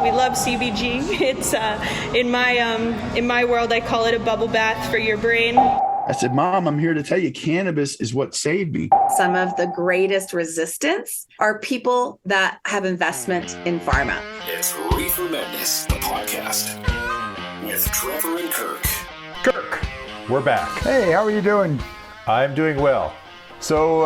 We love CBG. It's in my world, I call it a bubble bath for your brain. I said, Mom, I'm here to tell you cannabis is what saved me. Some of the greatest resistance are people that have investment in pharma. It's Reefer Madness, the podcast with Trevor and Kirk. Kirk, we're back. Hey, how are you doing? I'm doing well. So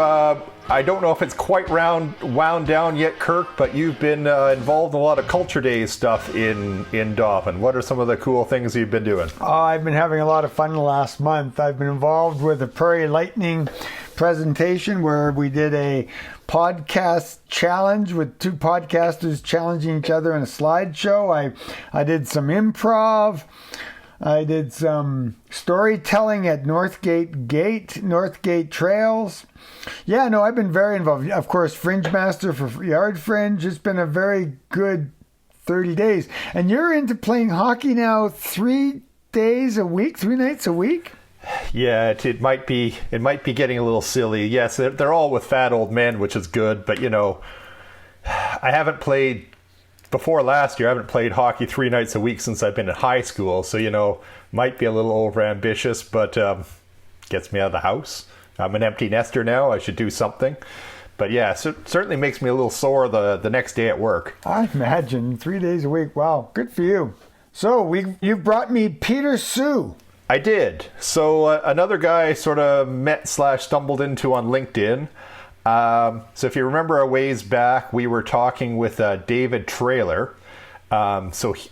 I don't know if it's quite wound down yet, Kirk, but you've been involved in a lot of Culture Days stuff in Dauphin. What are some of the cool things you've been doing? I've been having a lot of fun the last month. I've been involved with a Prairie Lightning presentation where we did a podcast challenge with two podcasters challenging each other in a slideshow. I did some improv. I did some storytelling at Northgate Trails. Yeah, no, I've been very involved. Of course, Fringe Master for Yard Fringe. It's been a very good 30 days. And you're into playing hockey now 3 days a week, 3 nights a week? Yeah, it might be getting a little silly. Yes, they're all with fat old men, which is good. But, you know, I haven't played... Before last year, I haven't played hockey 3 nights a week since I've been in high school. So, you know, might be a little overambitious, but gets me out of the house. I'm an empty nester now. I should do something. But yeah, certainly makes me a little sore the next day at work. I imagine 3 days a week. Wow, good for you. So you've brought me Peter Sue. I did. So another guy sort of met/stumbled into on LinkedIn. So if you remember a ways back, we were talking with David Traylor.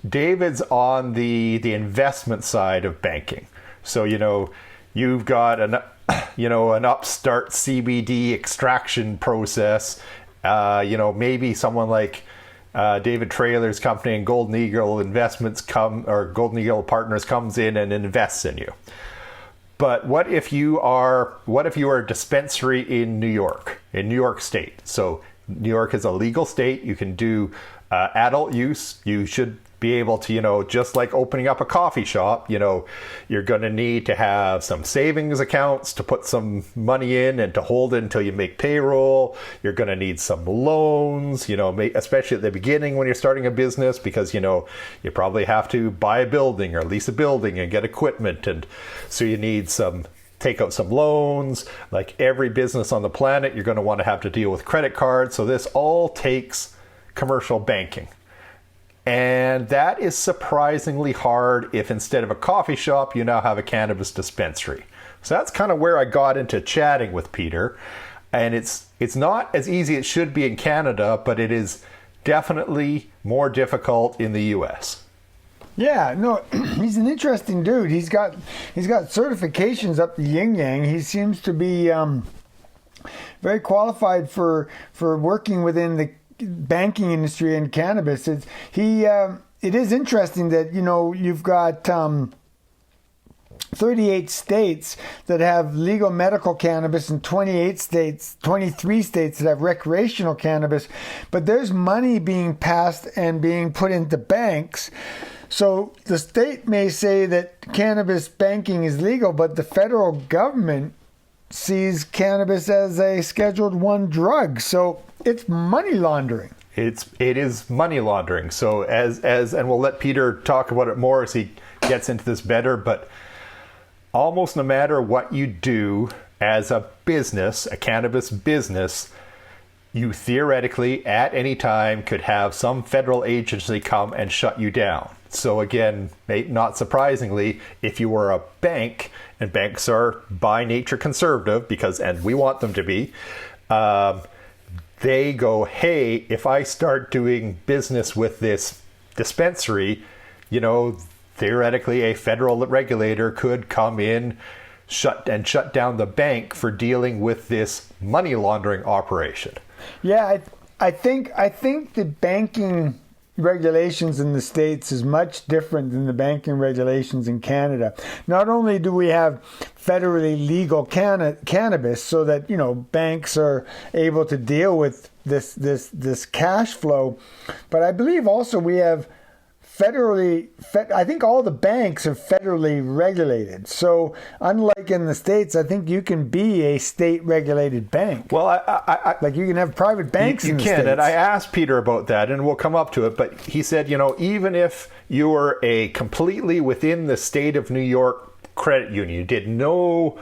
David's on the investment side of banking. So, you know, you've got an upstart CBD extraction process. Maybe someone like David Traylor's company and Golden Eagle Golden Eagle Partners comes in and invests in you. But what if you are a dispensary in New York State? So New York is a legal state. You can do adult use. You should be able to, you know, just like opening up a coffee shop, you know, you're going to need to have some savings accounts to put some money in and to hold it until you make payroll. You're going to need some loans, you know, especially at the beginning when you're starting a business, because, you know, you probably have to buy a building or lease a building and get equipment. And so you need take out some loans. Like every business on the planet, you're going to want to have to deal with credit cards. So this all takes commercial banking. And that is surprisingly hard if instead of a coffee shop, you now have a cannabis dispensary. So that's kind of where I got into chatting with Peter. And it's not as easy as it should be in Canada, but it is definitely more difficult in the US. Yeah, no, he's an interesting dude. He's got certifications up the yin yang. He seems to be very qualified for working within the banking industry and cannabis. It is interesting that, you know, you've got 38 states that have legal medical cannabis and 23 states that have recreational cannabis, but there's money being passed and being put into banks. So the state may say that cannabis banking is legal, but the federal government sees cannabis as a Scheduled I drug. So it's money laundering. It is money laundering. So and we'll let Peter talk about it more as he gets into this better, but almost no matter what you do as a business, a cannabis business, you theoretically at any time could have some federal agency come and shut you down. So again, not surprisingly, if you were a bank, and banks are by nature conservative and we want them to be, they go, hey, if I start doing business with this dispensary, you know, theoretically a federal regulator could come in, shut down the bank for dealing with this money laundering operation. Yeah, I think the banking regulations in the States is much different than the banking regulations in Canada. Not only do we have federally legal cannabis so that, you know, banks are able to deal with this cash flow, but I believe also we have I think all the banks are federally regulated. So unlike in the States, I think you can be a state regulated bank. Well, I like you can have private banks you in the can, States. and I asked Peter about that, and we'll come up to it, but he said, even if you were a completely within the state of New York credit union, you did no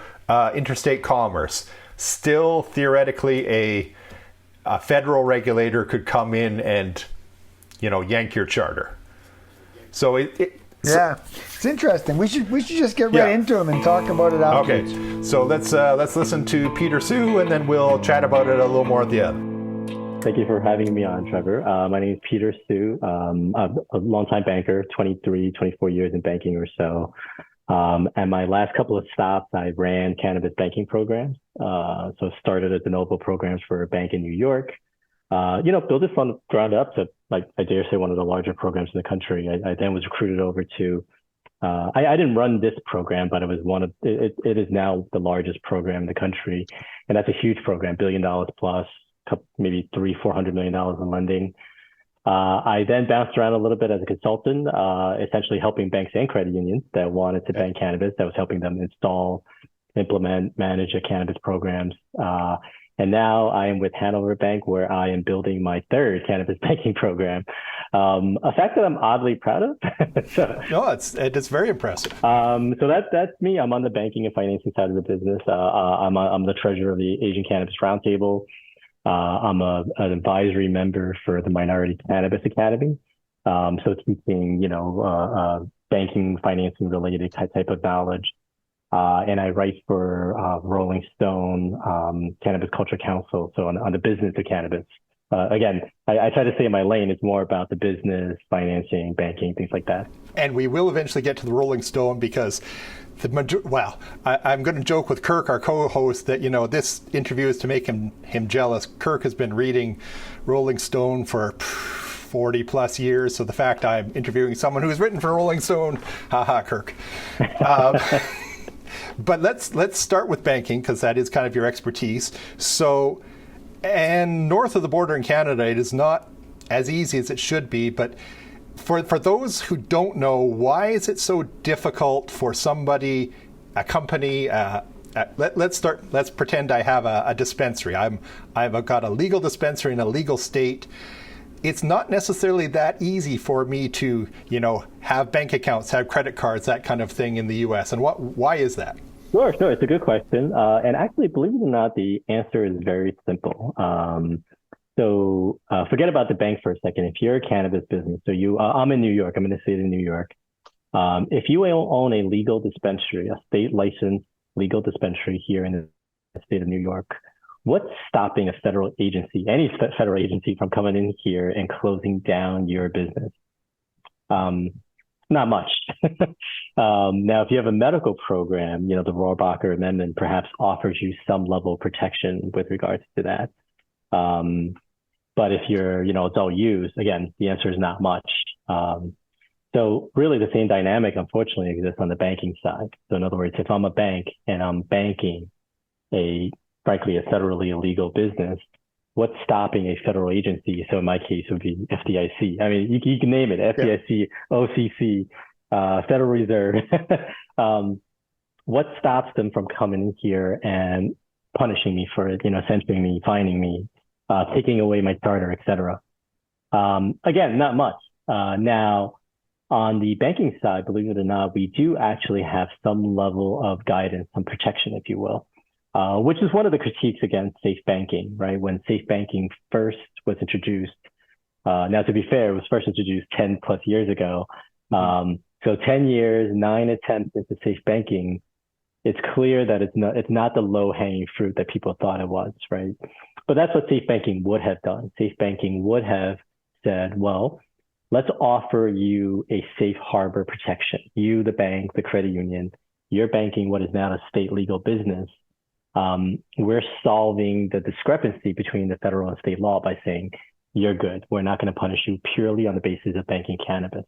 interstate commerce, still theoretically a federal regulator could come in and, yank your charter. So it's interesting. We should just get right into them and talk about it afterwards. Okay, so let's listen to Peter Sue, and then we'll chat about it a little more at the end. Thank you for having me on, Trevor. My name is Peter Sue. I'm a longtime banker, 23, 24 years in banking or so. And my last couple of stops, I ran cannabis banking programs. So started at de novo programs for a bank in New York. Built it from the ground up to, like, I dare say, one of the larger programs in the country. I then was recruited over to, I didn't run this program, but it was it is now the largest program in the country. And that's a huge program, $1 billion plus, maybe $300-400 million in lending. I then bounced around a little bit as a consultant, essentially helping banks and credit unions that wanted to bank cannabis. That was helping them install, implement, manage their cannabis programs. And now I am with Hanover Bank, where I am building my third cannabis banking program. A fact that I'm oddly proud of. No, it's very impressive. So that's me. I'm on the banking and financing side of the business. I'm the treasurer of the Asian Cannabis Roundtable. I'm an advisory member for the Minority Cannabis Academy. So teaching, banking, financing related type of knowledge. And I write for Rolling Stone, Cannabis Culture Council, so on the business of cannabis. Again, I try to stay in my lane. It's more about the business, financing, banking, things like that. And we will eventually get to the Rolling Stone because I'm going to joke with Kirk, our co-host, that, this interview is to make him jealous. Kirk has been reading Rolling Stone for 40 plus years. So the fact I'm interviewing someone who's written for Rolling Stone, haha, Kirk. But let's start with banking, because that is kind of your expertise. So, and north of the border in Canada, it is not as easy as it should be. But for those who don't know, why is it so difficult for somebody, a company? Let's pretend I have a dispensary. I've got a legal dispensary in a legal state. It's not necessarily that easy for me to, have bank accounts, have credit cards, that kind of thing in the U.S. And why is that? Sure. It's a good question. And actually, believe it or not, the answer is very simple. So forget about the bank for a second. If you're a cannabis business, so I'm in New York. I'm in the state of New York. If you own a legal dispensary, a state licensed legal dispensary here in the state of New York, what's stopping a federal agency, any federal agency, from coming in here and closing down your business? Not much. Now, if you have a medical program, the Rohrabacher Amendment perhaps offers you some level of protection with regards to that. But if you're, adult use, again, the answer is not much. So really the same dynamic, unfortunately, exists on the banking side. So in other words, if I'm a bank and I'm banking frankly, a federally illegal business, what's stopping a federal agency? So in my case, it would be FDIC. I mean, you can name it, FDIC, OCC, Federal Reserve. What stops them from coming in here and punishing me for it, censoring me, fining me, taking away my charter, et cetera? Again, not much. Now, on the banking side, believe it or not, we do actually have some level of guidance, some protection, if you will. Which is one of the critiques against safe banking, right? When safe banking first was introduced, now to be fair, it was first introduced 10 plus years ago. So 10 years, 9 attempts into safe banking, it's clear that it's not the low hanging fruit that people thought it was, right? But that's what safe banking would have done. Safe banking would have said, well, let's offer you a safe harbor protection. You, the bank, the credit union, you're banking what is now a state legal business. We're solving the discrepancy between the federal and state law by saying, you're good. We're not going to punish you purely on the basis of banking cannabis.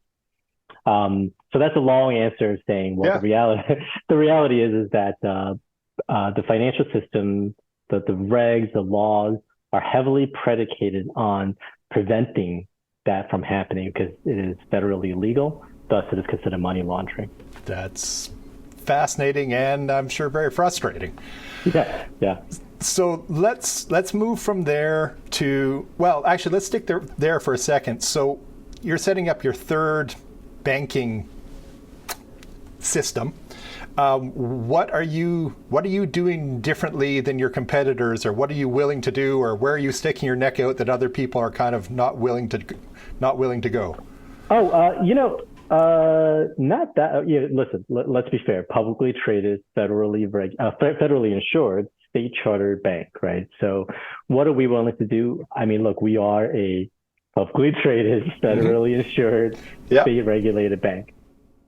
So that's a long answer of saying, well, the reality is that the financial system, the regs, the laws are heavily predicated on preventing that from happening because it is federally illegal. Thus, it is considered money laundering. That's fascinating and I'm sure very frustrating. Yeah. So let's move from there to, well, actually, let's stick there for a second. So you're setting up your third banking system. What are you doing differently than your competitors, or what are you willing to do, or where are you sticking your neck out that other people are kind of not willing to go? Not that. Yeah, listen. Let's be fair. Publicly traded, federally insured, state chartered bank, right? So, what are we willing to do? I mean, look, we are a publicly traded, federally insured, state regulated bank.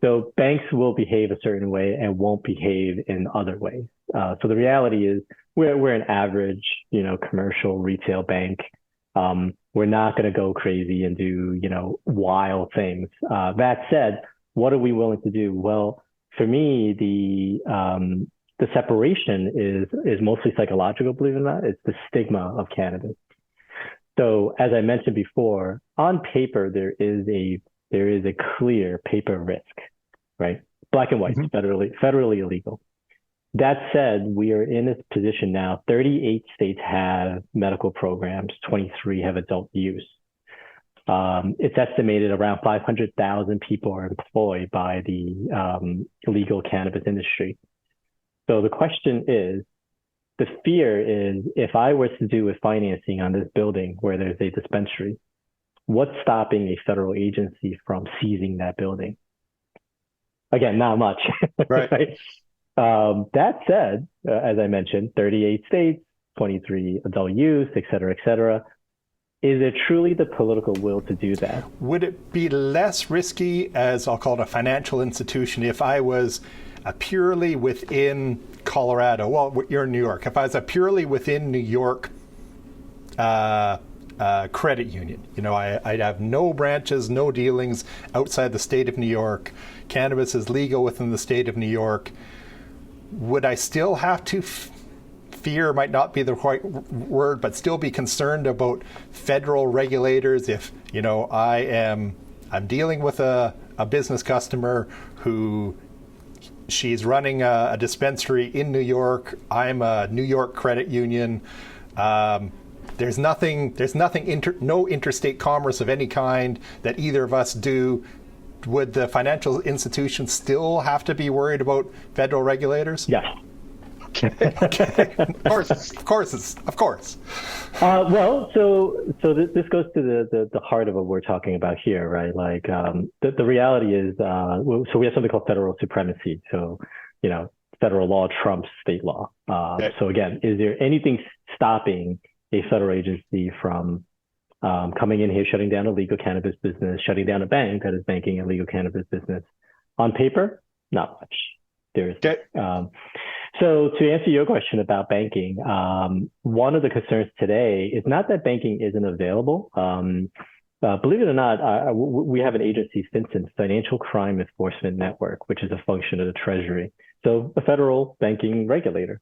So banks will behave a certain way and won't behave in other ways. So the reality is we're an average, commercial retail bank. We're not going to go crazy and do, wild things. That said, what are we willing to do? Well, for me, the separation is mostly psychological, believe it or not. It's the stigma of cannabis. So as I mentioned before, on paper, there is a clear paper risk, right? Black and white, federally illegal. That said, we are in this position now. 38 states have medical programs, 23 have adult use. It's estimated around 500,000 people are employed by the illegal cannabis industry. So the question is, the fear is, if I was to do a financing on this building where there's a dispensary, what's stopping a federal agency from seizing that building? Again, not much. Right. Right? That said, as I mentioned, 38 states, 23 adult use, et cetera, et cetera. Is there truly the political will to do that? Would it be less risky, as I'll call it, a financial institution, if I was purely within Colorado? Well, you're in New York. If I was a purely within New York credit union, I'd have no branches, no dealings outside the state of New York. Cannabis is legal within the state of New York. Would I still have to fear, might not be the right word, but still be concerned about federal regulators if, I'm dealing with a business customer who she's running a dispensary in New York. I'm a New York credit union. There's no interstate commerce of any kind that either of us do. Would the financial institutions still have to be worried about federal regulators? Yes. Okay. Of course. Well, so this goes to the heart of what we're talking about here, right? Like the reality is, so we have something called federal supremacy. So, federal law trumps state law. So again, is there anything stopping a federal agency from coming in here, shutting down a legal cannabis business, shutting down a bank that is banking a legal cannabis business? On paper, not much. There is. Okay. So to answer your question about banking, one of the concerns today is not that banking isn't available. Believe it or not, we have an agency, FinCEN, Financial Crime Enforcement Network, which is a function of the Treasury. So a federal banking regulator.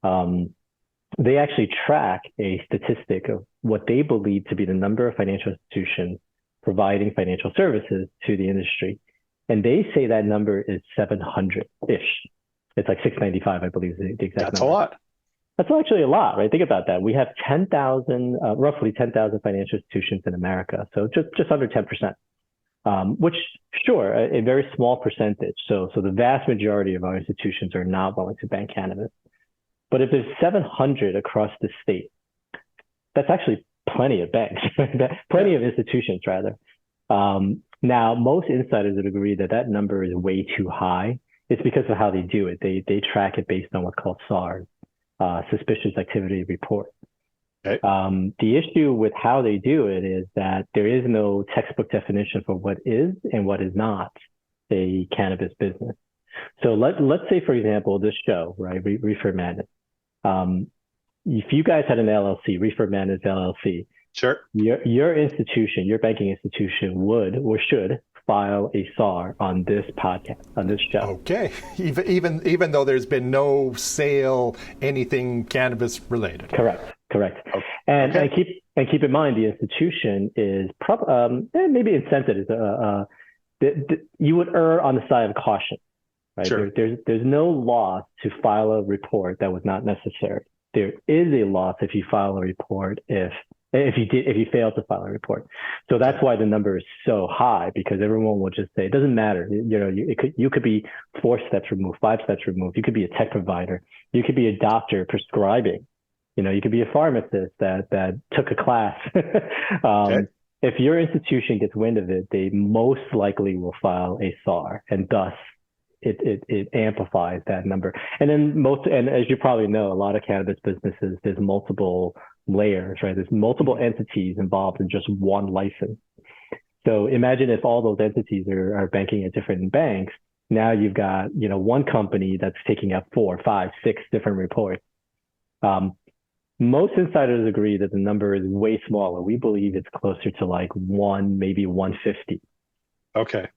They actually track a statistic of what they believe to be the number of financial institutions providing financial services to the industry. And they say that number is 700-ish. It's like 695, I believe, is the exact number. That's a lot. That's actually a lot, right? Think about that. We have roughly 10,000 financial institutions in America. So just under 10%, which, sure, a very small percentage. So the vast majority of our institutions are not willing to bank cannabis. But if there's 700 across the state, that's actually plenty of banks, plenty of institutions, rather. Now, most insiders would agree that number is way too high. It's because of how they do it. They track it based on what's called SARS, Suspicious Activity Report. Okay. The issue with how they do it is that there is no textbook definition for what is and what is not a cannabis business. So let's say, for example, this show, right, Reefer Madness. If you guys had an LLC, Reefer Madness LLC, sure, your institution, your banking institution would or should file a SAR on this podcast, on this show. Okay, even though there's been no sale, anything cannabis related. Correct. Okay. And keep in mind the institution is maybe incentive. You would err on the side of caution, right? Sure. There's no loss to file a report that was not necessary. There is a loss if you file a report if you fail to file a report. So that's why the number is so high, because everyone will just say it doesn't matter. You could be 4 steps removed, 5 steps removed. You could be a tech provider. You could be a doctor prescribing. You could be a pharmacist that took a class. If your institution gets wind of it, they most likely will file a SAR, and thus it amplifies that number. And then as you probably know, a lot of cannabis businesses, there's multiple layers, right? There's multiple entities involved in just one license. So imagine if all those entities are banking at different banks. Now you've got, one company that's taking up 4, 5, 6 different reports. Most insiders agree that the number is way smaller. We believe it's closer to like 1, maybe 150. Okay.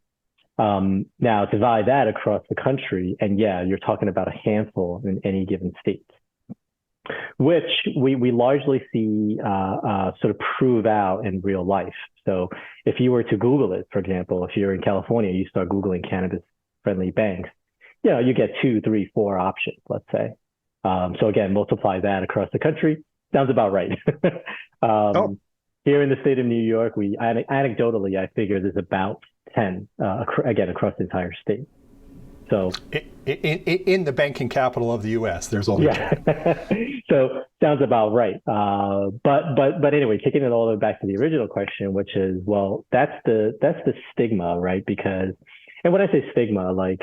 Now divide that across the country, and you're talking about a handful in any given state, which we largely see sort of prove out in real life. So if you were to Google it, for example, if you're in California, you start Googling cannabis-friendly banks, you get 2, 3, 4 options, let's say. So again, multiply that across the country. Sounds about right. Here in the state of New York, anecdotally, I figure there's about 10, again, across the entire state. So in the banking capital of the U.S., there's only 10. So sounds about right. But anyway, taking it all the way back to the original question, which is, well, that's the stigma, right? Because, and when I say stigma, like,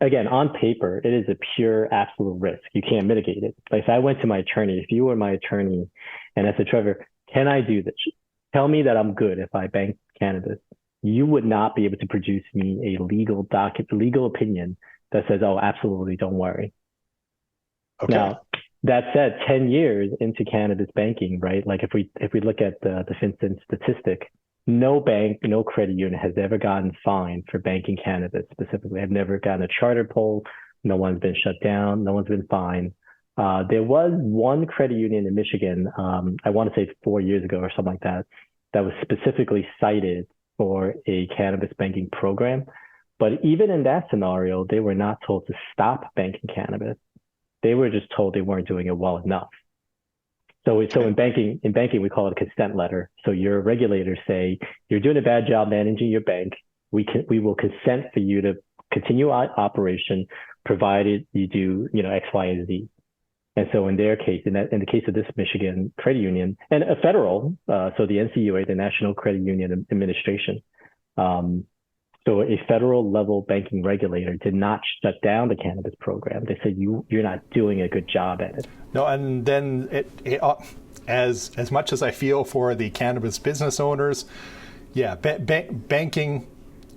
again, on paper, it is a pure absolute risk. You can't mitigate it. Like if I went to my attorney, if you were my attorney, and I said, Trevor, can I do this? Tell me that I'm good if I bank cannabis. You would not be able to produce me a legal opinion that says, oh, absolutely, don't worry. Okay. Now, that said, 10 years into cannabis banking, right? Like if we look at the FinCEN statistic, no bank, no credit union has ever gotten fined for banking cannabis specifically. I've never gotten a charter pull. No one's been shut down. No one's been fined. There was one credit union in Michigan, I want to say 4 years ago or something like that was specifically cited for a cannabis banking program. But even in that scenario, they were not told to stop banking cannabis. They were just told they weren't doing it well enough. So in banking, we call it a consent letter. So your regulators say, you're doing a bad job managing your bank. We will consent for you to continue operation, provided you do, X, Y, and Z. And so in their case, in the case of this Michigan credit union and a federal, so the NCUA, the National Credit Union Administration, so a federal level banking regulator did not shut down the cannabis program. They said you're not doing a good job at it. No, and then as much as I feel for the cannabis business owners, banking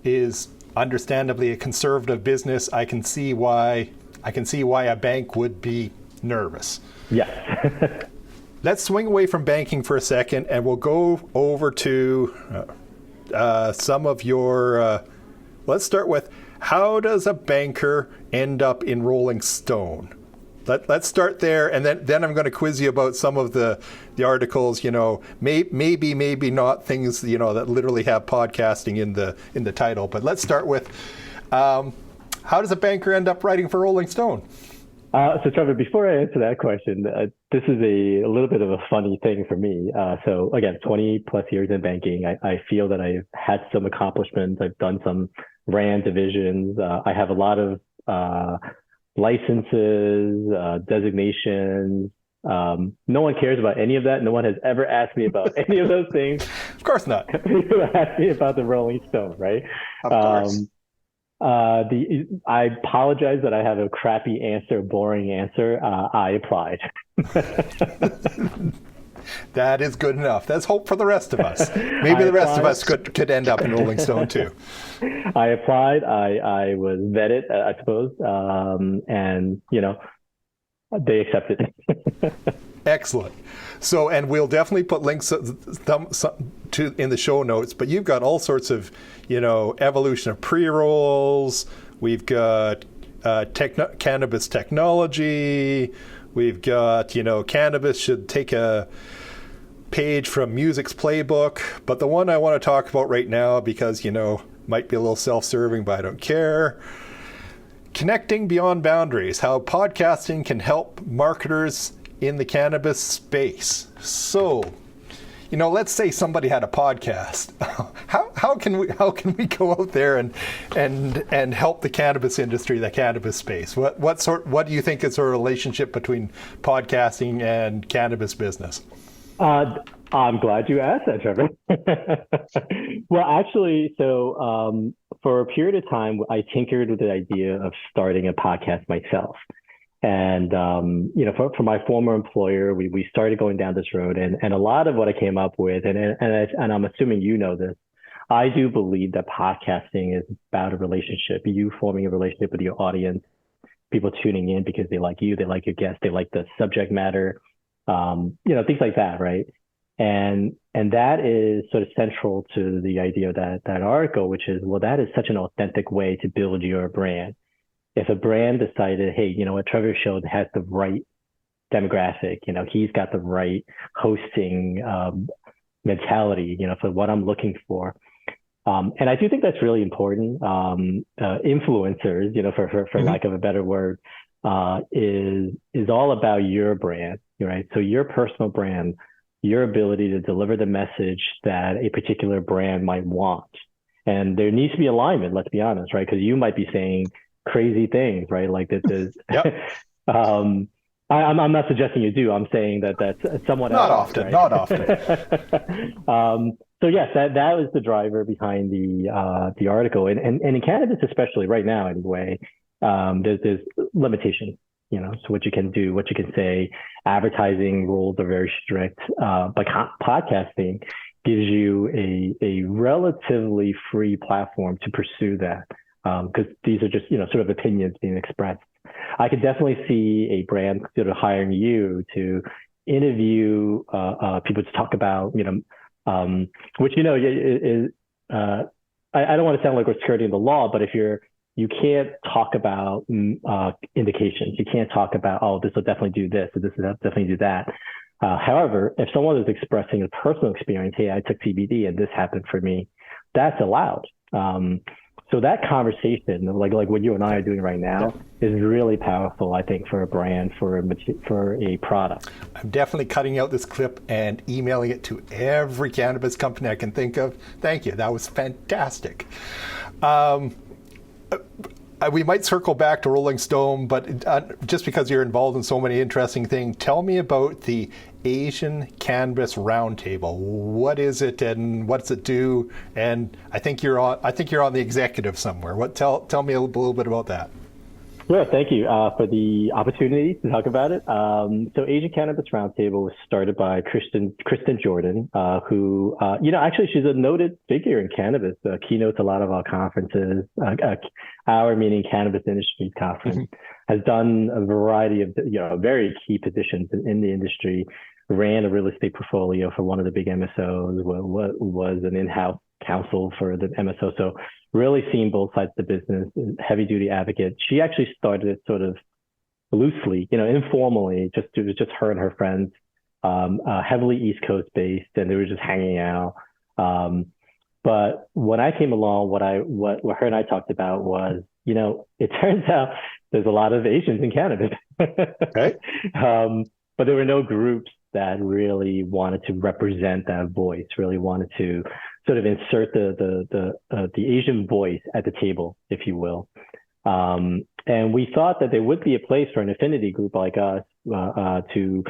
is understandably a conservative business. I can see why a bank would be nervous. Yes. Let's swing away from banking for a second, and we'll go over to some of your. Let's start with, how does a banker end up in Rolling Stone? Let's start there, and then I'm going to quiz you about some of the articles. Maybe not things that literally have podcasting in the title. But let's start with, how does a banker end up writing for Rolling Stone? So Trevor, before I answer that question, this is a little bit of a funny thing for me. So again, 20 plus years in banking, I feel that I've had some accomplishments. I've done some RAND divisions. I have a lot of licenses, designations. No one cares about any of that. No one has ever asked me about any of those things. Of course not. People ask me about the Rolling Stone, right? Of course. I apologize that I have a crappy answer, boring answer. I applied. That is good enough. That's hope for the rest of us. Maybe the rest of us could end up in Rolling Stone too. I applied. I was vetted, I suppose, and they accepted. Excellent. So, and we'll definitely put links to in the show notes. But you've got all sorts of, evolution of pre-rolls. We've got cannabis technology. We've got, cannabis should take a page from Music's Playbook, but the one I want to talk about right now, because, might be a little self-serving, but I don't care. Connecting Beyond Boundaries, how podcasting can help marketers in the cannabis space. So, let's say somebody had a podcast. How can we go out there and help the cannabis industry, the cannabis space? What do you think is a relationship between podcasting and cannabis business? I'm glad you asked that, Trevor. Well, actually, so for a period of time, I tinkered with the idea of starting a podcast myself. And, for my former employer, we started going down this road. And a lot of what I came up with, and I'm assuming you know this, I do believe that podcasting is about a relationship, you forming a relationship with your audience, people tuning in because they like you, they like your guests, they like the subject matter, things like that, right? And that is sort of central to the idea of that article, which is, well, that is such an authentic way to build your brand. If a brand decided, hey, Trevor Show has the right demographic, he's got the right hosting mentality, for what I'm looking for. And I do think that's really important. Influencers, for lack of a better word, is all about your brand, right? So your personal brand, your ability to deliver the message that a particular brand might want. And there needs to be alignment, let's be honest, right? Because you might be saying crazy things, right? Like this is, yep. I'm not suggesting you do. I'm saying that's somewhat not else, often, right? not often. So yes, that was the driver behind the article, and in cannabis, especially right now, anyway, there's limitations. So what you can do, what you can say. Advertising rules are very strict, but podcasting gives you a relatively free platform to pursue that, because these are just sort of opinions being expressed. I could definitely see a brand sort of hiring you to interview people to talk about which is I don't want to sound like we're skirting the law, but if you can't talk about indications. You can't talk about, oh, this will definitely do this, or this will definitely do that. However, if someone is expressing a personal experience, hey, I took CBD and this happened for me, that's allowed. So that conversation, like what you and I are doing right now, is really powerful, I think, for a brand, for a product. I'm definitely cutting out this clip and emailing it to every cannabis company I can think of. Thank you. That was fantastic. We might circle back to Rolling Stone, but just because you're involved in so many interesting things, tell me about the Asian Cannabis Roundtable. What is it, and what does it do? And I think you're on the executive somewhere. Tell me a little bit about that. Well, thank you for the opportunity to talk about it. So Asian Cannabis Roundtable was started by Kristen Jordan, who, actually she's a noted figure in cannabis, keynotes a lot of our conferences, our meaning Cannabis Industry Conference, has done a variety of, very key positions in the industry, ran a real estate portfolio for one of the big MSOs, was an in-house counsel for the MSO. So really seen both sides of the business, heavy duty advocate. She actually started it sort of loosely, informally, it was just her and her friends, heavily East Coast based, and they were just hanging out. But when I came along, what her and I talked about was, it turns out there's a lot of Asians in cannabis. Right. But there were no groups that really wanted to represent that voice, really wanted to sort of insert the Asian voice at the table, if you will. And we thought that there would be a place for an affinity group like us to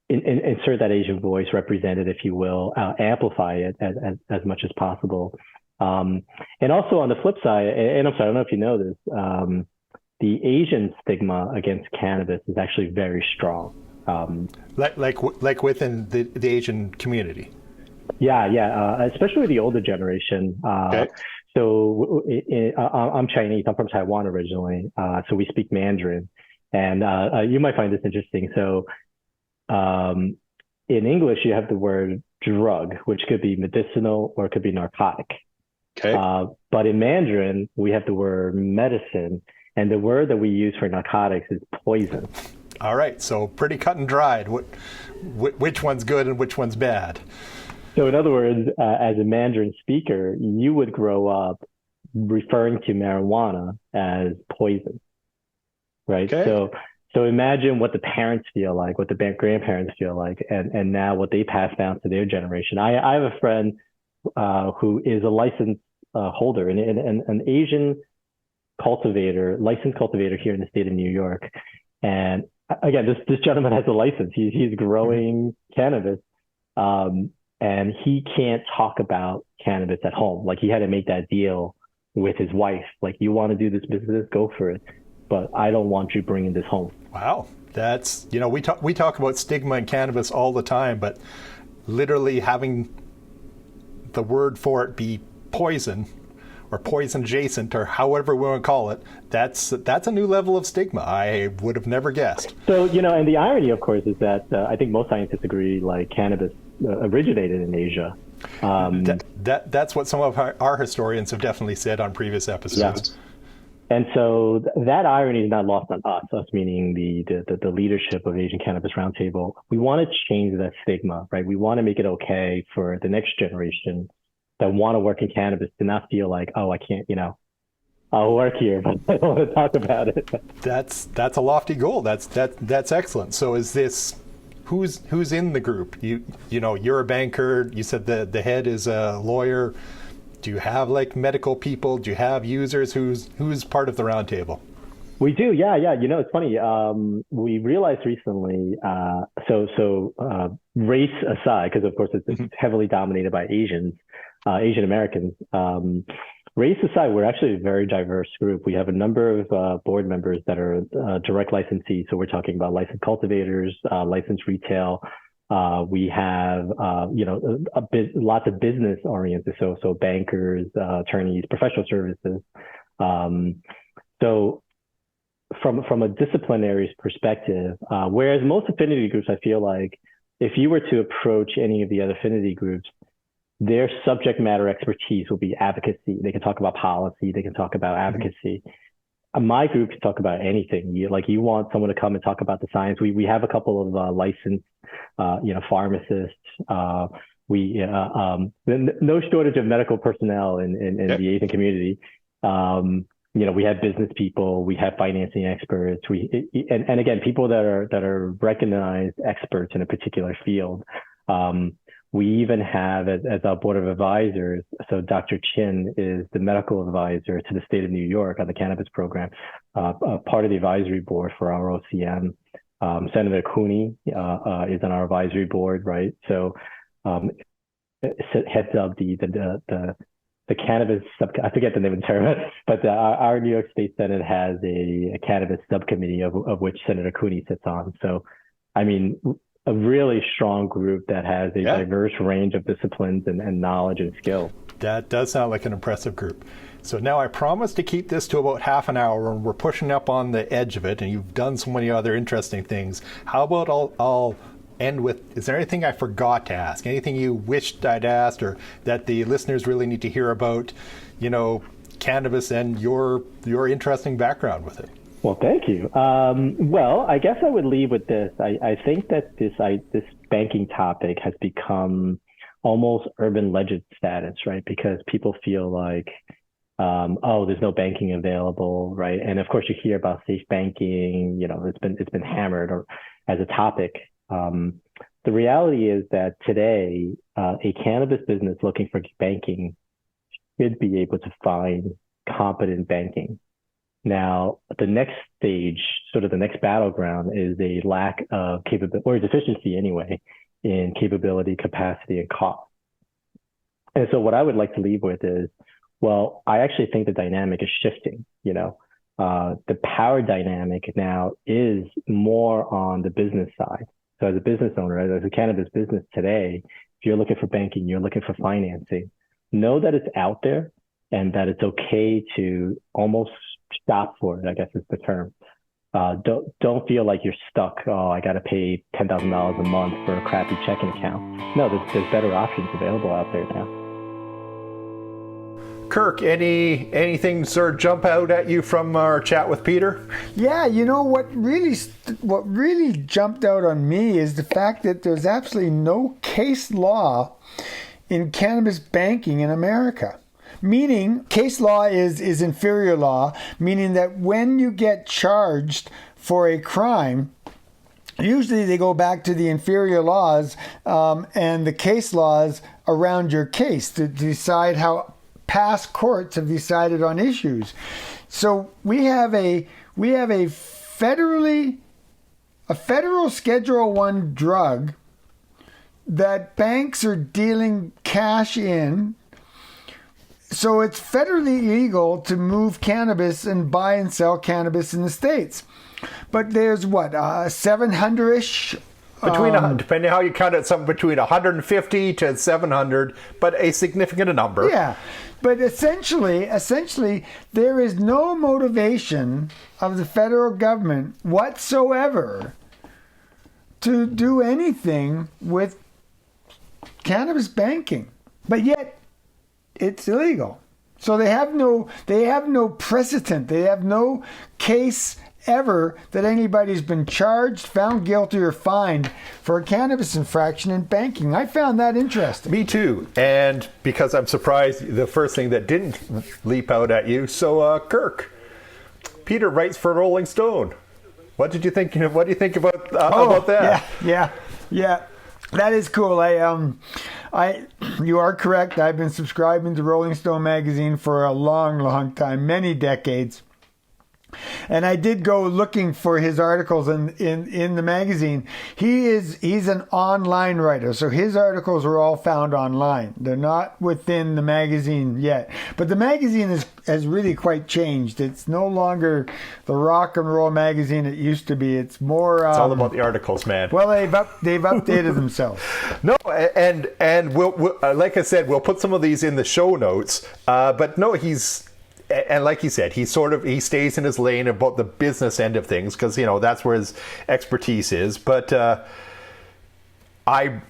insert that Asian voice, represent it, if you will, amplify it as much as possible. And also on the flip side, and I'm sorry, I don't know if you know this, the Asian stigma against cannabis is actually very strong. Like within the Asian community. Yeah, especially the older generation. Okay. So I'm Chinese. I'm from Taiwan originally. So we speak Mandarin, and you might find this interesting. So in English, you have the word drug, which could be medicinal or it could be narcotic. Okay. But in Mandarin, we have the word medicine, and the word that we use for narcotics is poison. All right, so pretty cut and dried. Which one's good and which one's bad? So in other words, as a Mandarin speaker, you would grow up referring to marijuana as poison, right? Okay. So imagine what the parents feel like, what the grandparents feel like, and now what they pass down to their generation. I have a friend who is a license holder, an Asian cultivator, licensed cultivator here in the state of New York. And again, this gentleman has a license. He's growing cannabis, and he can't talk about cannabis at home. Like, he had to make that deal with his wife. Like, you want to do this business, go for it, but I don't want you bringing this home. Wow, that's, we talk about stigma in cannabis all the time, but literally having the word for it be poison or poison adjacent or however we want to call it, that's a new level of stigma. I would have never guessed. So, and the irony, of course, is that I think most scientists agree, like, cannabis originated in Asia. That's what some of our historians have definitely said on previous episodes. Yeah. And so that irony is not lost on us meaning the leadership of Asian Cannabis Roundtable. We want to change that stigma, right? We want to make it okay for the next generation that want to work in cannabis to not feel like, oh, I can't, I'll work here, but I don't want to talk about it. That's a lofty goal. That's excellent. So is this, who's in the group? You're a banker. You said the head is a lawyer. Do you have like medical people? Do you have users? Who's part of the roundtable? We do, yeah. It's funny. We realized recently. Race aside, because of course it's heavily dominated by Asian Americans. Race aside, we're actually a very diverse group. We have a number of board members that are direct licensees. So we're talking about licensed cultivators, licensed retail. We have, lots of business oriented, so bankers, attorneys, professional services. So from a disciplinary perspective, whereas most affinity groups, I feel like if you were to approach any of the other affinity groups, their subject matter expertise will be advocacy. They can talk about policy. They can talk about advocacy. My group can talk about anything. You want someone to come and talk about the science. We have a couple of licensed, pharmacists. No shortage of medical personnel in the Asian community. We have business people. We have financing experts. And again, people that are recognized experts in a particular field. We even have, as our board of advisors, so Dr. Chin is the medical advisor to the state of New York on the cannabis program, part of the advisory board for our OCM. Senator Cooney is on our advisory board, right? So heads up the cannabis I forget the name of the term, but our New York State Senate has a cannabis subcommittee of which Senator Cooney sits on. So, I mean, a really strong group that has a diverse range of disciplines and knowledge and skill. That does sound like an impressive group. So now I promise to keep this to about half an hour, and we're pushing up on the edge of it, and you've done so many other interesting things. How about I'll end with, is there anything I forgot to ask? Anything you wished I'd asked or that the listeners really need to hear about, cannabis and your interesting background with it? Well, thank you. Well, I guess I would leave with this. I think that this banking topic has become almost urban legend status, right? Because people feel like, there's no banking available, right? And of course, you hear about safe banking. It's been hammered or as a topic. The reality is that today, a cannabis business looking for banking should be able to find competent banking. Now, the next stage, sort of the next battleground, is a lack of capability, or deficiency anyway, in capability, capacity, and cost. And so what I would like to leave with is, well, I actually think the dynamic is shifting. The power dynamic now is more on the business side. So as a business owner, as a cannabis business today, if you're looking for banking, you're looking for financing, know that it's out there and that it's okay to almost stop for it, I guess is the term. Don't feel like you're stuck. Oh, I got to pay $10,000 a month for a crappy checking account. No, there's better options available out there now. Kirk, anything sort of jump out at you from our chat with Peter? Yeah, you know what really jumped out on me is the fact that there's absolutely no case law in cannabis banking in America. Meaning, case law is inferior law, meaning that when you get charged for a crime, usually they go back to the inferior laws and the case laws around your case to decide how past courts have decided on issues. So we have a federal Schedule I drug that banks are dealing cash in. So it's federally illegal to move cannabis and buy and sell cannabis in the States. But there's 700-ish? Depending how you count it, something between 150 to 700, but a significant number. Yeah. But essentially, there is no motivation of the federal government whatsoever to do anything with cannabis banking. But yet, it's illegal. So they have no precedent. They have no case ever that anybody's been charged, found guilty, or fined for a cannabis infraction in banking. I found that interesting. Me too. And because I'm surprised, the first thing that didn't leap out at you. So, Kirk, Peter writes for Rolling Stone. What did you think? What do you think about that? Yeah. That is cool. You are correct. I've been subscribing to Rolling Stone magazine for a long time, many decades. And I did go looking for his articles in the magazine. He's an online writer, so his articles are all found online. They're not within the magazine yet. But the magazine has really quite changed. It's no longer the rock and roll magazine it used to be. It's more. It's all about the articles, man. Well, they've updated themselves. No, and we'll like I said, we'll put some of these in the show notes. But no, and like he said, he stays in his lane about the business end of things because that's where his expertise is. But I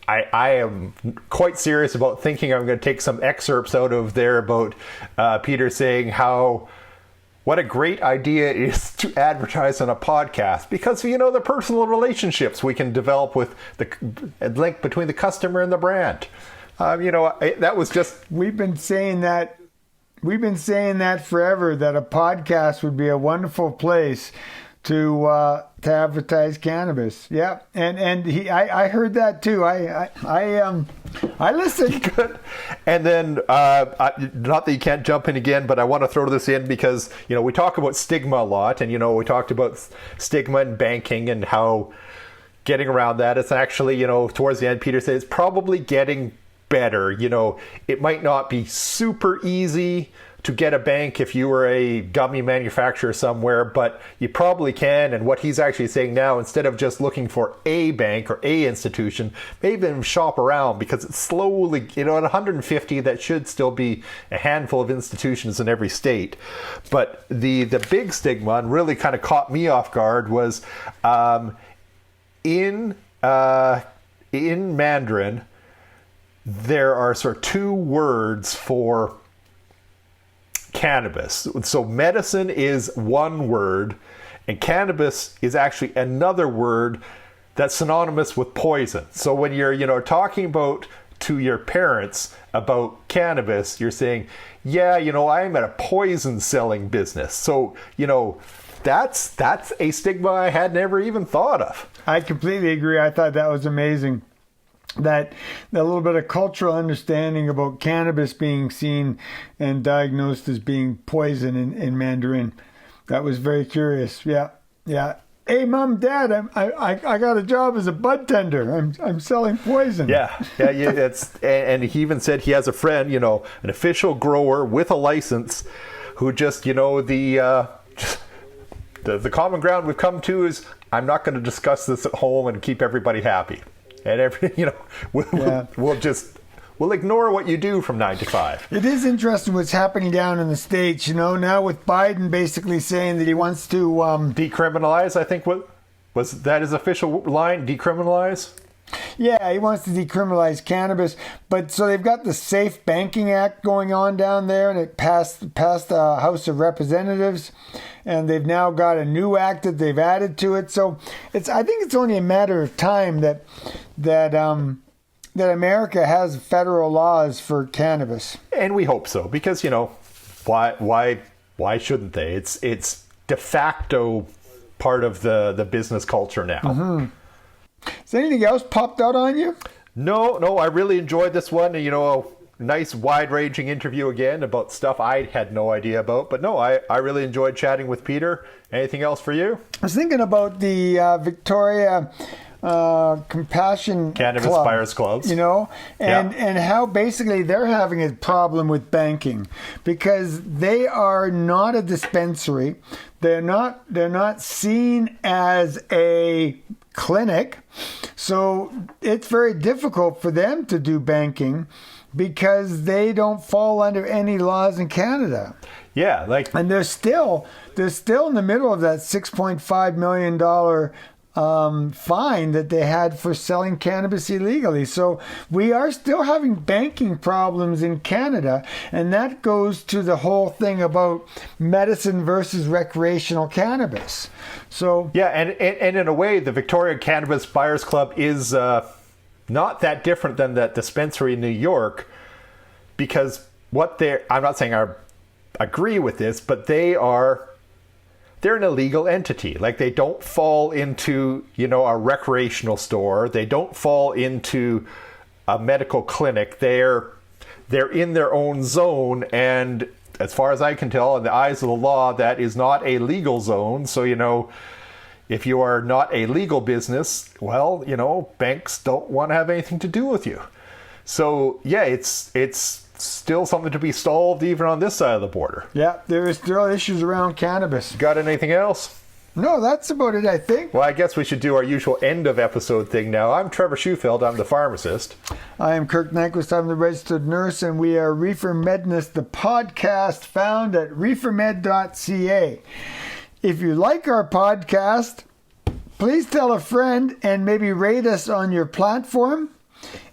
am quite serious about thinking I'm going to take some excerpts out of there about Peter saying what a great idea it is to advertise on a podcast because the personal relationships we can develop with the link between the customer and the brand. That was just we've been saying that. We've been saying that forever, that a podcast would be a wonderful place to advertise cannabis. Yeah, and I heard that too. I listened. Good. And then, not that you can't jump in again, but I want to throw this in because we talk about stigma a lot, and we talked about stigma in banking and how getting around that. It's actually towards the end, Peter says it's probably getting better. It might not be super easy to get a bank if you were a gummy manufacturer somewhere, but you probably can. And what he's actually saying now, instead of just looking for a bank or a institution, maybe even shop around because it's slowly, at 150, that should still be a handful of institutions in every state. But the big stigma, and really kind of caught me off guard, was in Mandarin, there are sort of two words for cannabis. So medicine is one word, and cannabis is actually another word that's synonymous with poison. So when you're talking about to your parents about cannabis, you're saying, I'm at a poison selling business. So, that's a stigma I had never even thought of. I completely agree. I thought that was amazing. That a little bit of cultural understanding about cannabis being seen and diagnosed as being poison in Mandarin. That was very curious. Yeah. Hey, Mom, Dad, I got a job as a bud tender. I'm selling poison. Yeah. And he even said he has a friend, an official grower with a license, who just the common ground we've come to is I'm not going to discuss this at home and keep everybody happy. And we'll ignore what you do from 9 to 5. It is interesting what's happening down in the States. Now with Biden basically saying that he wants to decriminalize. I think what was that his official line? Decriminalize. Yeah, he wants to decriminalize cannabis, but so they've got the Safe Banking Act going on down there, and it passed the House of Representatives, and they've now got a new act that they've added to it. So I think it's only a matter of time that America has federal laws for cannabis, and we hope so, because why shouldn't they? It's de facto part of the business culture now. Mm-hmm. Has anything else popped out on you? No, I really enjoyed this one. A nice wide-ranging interview again about stuff I had no idea about. But no, I really enjoyed chatting with Peter. Anything else for you? I was thinking about the Victoria Compassion Cannabis Club, Buyers Clubs. And how basically they're having a problem with banking because they are not a dispensary. They're not seen as a clinic, so it's very difficult for them to do banking because they don't fall under any laws in Canada. Yeah, and they're still in the middle of that $6.5 million fine that they had for selling cannabis illegally. So we are still having banking problems in Canada, and that goes to the whole thing about medicine versus recreational cannabis. So yeah, and in a way, the Victoria Cannabis Buyers Club is not that different than that dispensary in New York, because I'm not saying I agree with this, but they're an illegal entity. Like, they don't fall into, a recreational store. They don't fall into a medical clinic. They're in their own zone. And as far as I can tell, in the eyes of the law, that is not a legal zone. So, if you are not a legal business, well, banks don't want to have anything to do with you. So, yeah, it's still something to be solved even on this side of the border. Yeah, there is still issues around cannabis. Got anything else? No, that's about it, I think. Well, I guess we should do our usual end of episode thing now. I'm Trevor Schufeld. I'm the pharmacist. I am Kirk Nyquist. I'm the registered nurse, and we are Reefer Medness, the podcast found at reefermed.ca. If you like our podcast, please tell a friend and maybe rate us on your platform.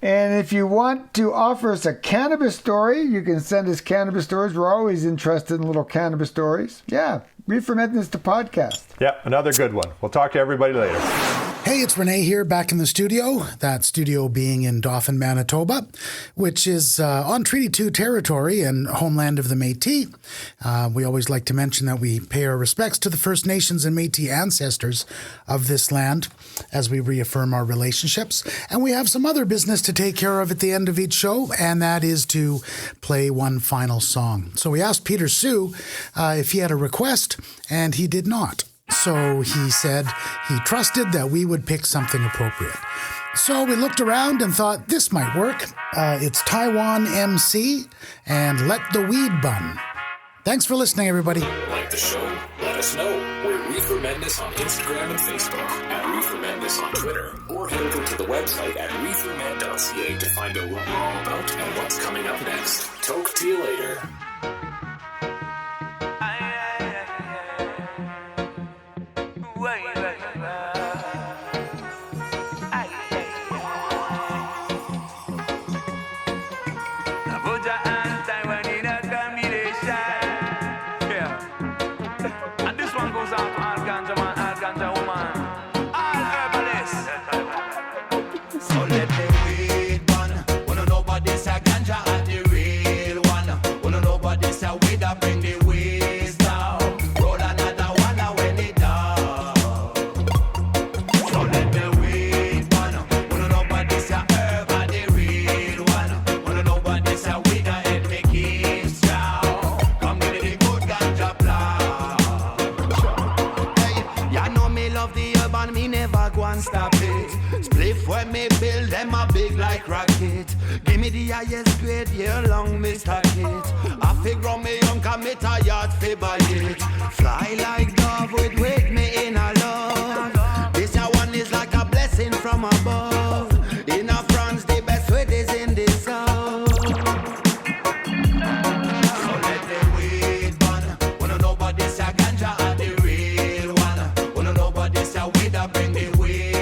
And if you want to offer us a cannabis story, you can send us cannabis stories. We're always interested in little cannabis stories. Yeah, Reefer Medness, the podcast. Yeah, another good one. We'll talk to everybody later. Hey, it's Renee here back in the studio. That studio being in Dauphin, Manitoba, which is on Treaty 2 territory and homeland of the Métis. We always like to mention that we pay our respects to the First Nations and Métis ancestors of this land as we reaffirm our relationships. And we have some other business to take care of at the end of each show, and that is to play one final song. So we asked Peter Sue if he had a request, and he did not. So he said he trusted that we would pick something appropriate. So we looked around and thought this might work. It's Taiwan MC and Let the Weed Bun. Thanks for listening, everybody. Like the show? Let us know. We're Reefer Medness on Instagram and Facebook, at Reefer Medness on Twitter, or head over to the website at reefermed.ca to find out what we're all about and what's coming up next. Talk to you later. Stop it. Spliff when me build them a big like rocket. Give me the highest grade, year long me stack it. I figure me young can me tired fi buy it. Fly like dove with me in a love. This a one is like a blessing from above. In a France the best way is in this song. So let the weed burn. Wanna know about this a ganja are the real one. Wanna know about this a weed a bring the weed.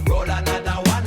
Roll another one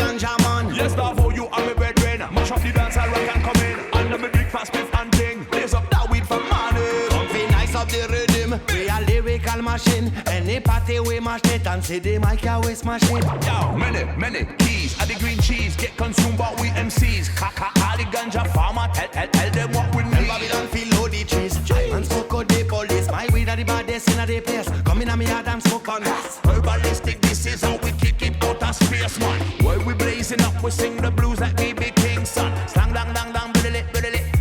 ganja man. Yes, love how you are my brethren. Mash up the dance and rock and come in. Under me big fast spliff and ting. Blaze up that weed for money. Comfy nice up the rhythm. We a lyrical machine. Any party we mash it and see the mic we smash it. Yo, many keys. At the green cheese get consumed by we MCs. Kaka, all the ganja farmer. Tell them what we need. Babylon feel load the trees. And smoke out the police. My weed are the baddest in the place. Come in and me hard and smoke on this. Herbalistic, this is how we kick it out of space, man. While we blazing up, we sing the blues like we be kings, son. Slang dang dang dang, biddle it.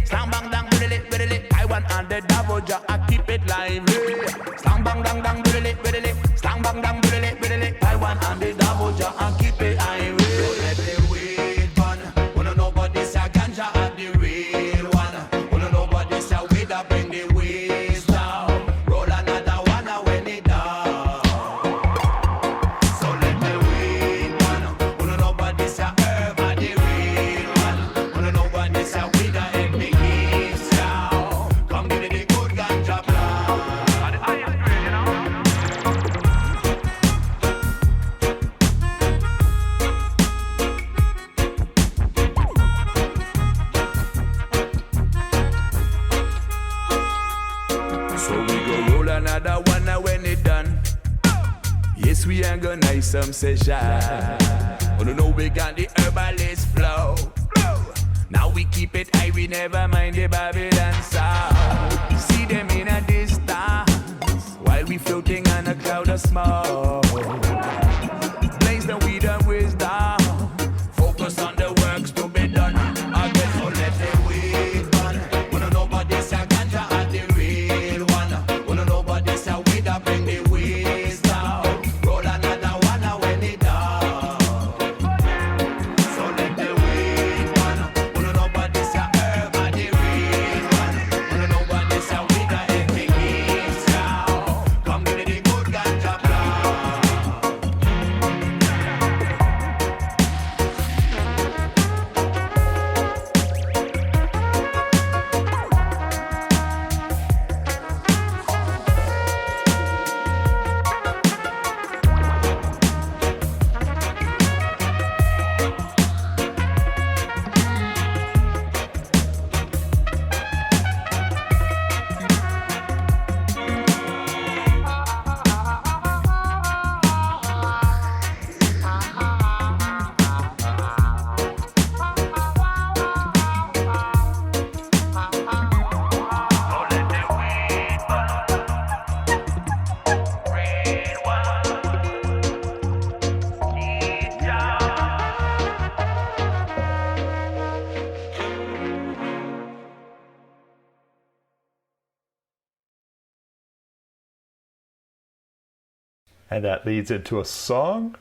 Slang bang dang, biddle it. I want on the Davoja, I keep it lively. Slang bang dang dang, biddle it. Slang bang dang, biddle it. I want on the Davoja, I keep it lively. Don't let the weed burn. Wanna nobody say ganja at the real one. Wanna nobody say weed up bring the waste down. Roll another one when it down. So let the weed burn. Wanna nobody say herb at the real one. Wanna nobody say weed a help me keep sound. Come give me the good ganja plan. So we go roll another one now when it done. Yes, we ain't gonna nice some session. Oh no, no, we got the herbalist flow. Now we keep it high, we never mind the Babylon sound. See them in a distance while we floating on a cloud of smoke. Blaze the weed of wisdom. Focus on the works to be done. Again, so let the weed burn. Wanna nobody say ganja at the real one. Wanna nobody say weed up bring the wisdom. Roll another one when it down. So let the weed burn. Wanna nobody say herb at the real one. Wanna nobody say weed a every gives down. Come give me the good ganja plan. And that leads into a song.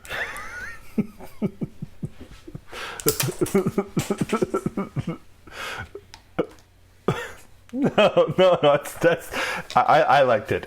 No, that's I liked it.